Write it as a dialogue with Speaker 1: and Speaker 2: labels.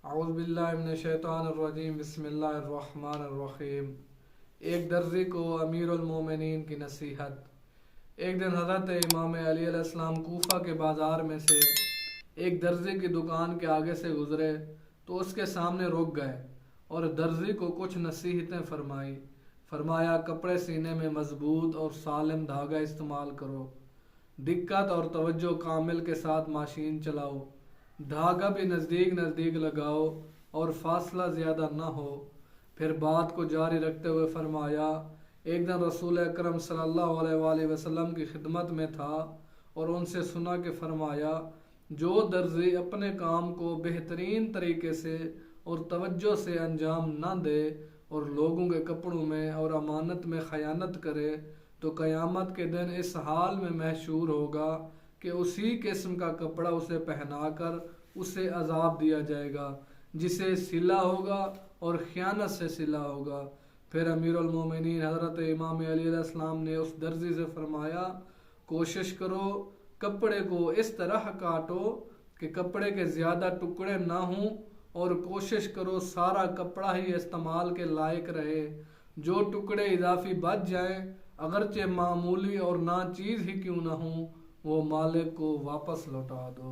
Speaker 1: اعوذ باللہ من الشیطان الرجیم، بسم اللہ الرحمن الرحیم۔ ایک درزی کو امیر المومنین کی نصیحت۔ ایک دن حضرت امام علی علیہ السلام کوفہ کے بازار میں سے ایک درزی کی دکان کے آگے سے گزرے تو اس کے سامنے رک گئے اور درزی کو کچھ نصیحتیں فرمایا کپڑے سینے میں مضبوط اور سالم دھاگا استعمال کرو، دقت اور توجہ کامل کے ساتھ ماشین چلاؤ، دھاگا بھی نزدیک نزدیک لگاؤ اور فاصلہ زیادہ نہ ہو۔ پھر بات کو جاری رکھتے ہوئے فرمایا، ایک دن رسول اکرم صلی اللہ علیہ وآلہ وسلم کی خدمت میں تھا اور ان سے سنا کہ فرمایا، جو درزی اپنے کام کو بہترین طریقے سے اور توجہ سے انجام نہ دے اور لوگوں کے کپڑوں میں اور امانت میں خیانت کرے تو قیامت کے دن اس حال میں محشور ہوگا کہ اسی قسم کا کپڑا اسے پہنا کر اسے عذاب دیا جائے گا جسے سلا ہوگا اور خیانت سے سلا ہوگا۔ پھر امیر المومنین حضرت امام علی علیہ السلام نے اس درزی سے فرمایا، کوشش کرو کپڑے کو اس طرح کاٹو کہ کپڑے کے زیادہ ٹکڑے نہ ہوں اور کوشش کرو سارا کپڑا ہی استعمال کے لائق رہے، جو ٹکڑے اضافی بچ جائیں اگرچہ معمولی اور ناچیز ہی کیوں نہ ہوں وہ مالک کو واپس لوٹا دو۔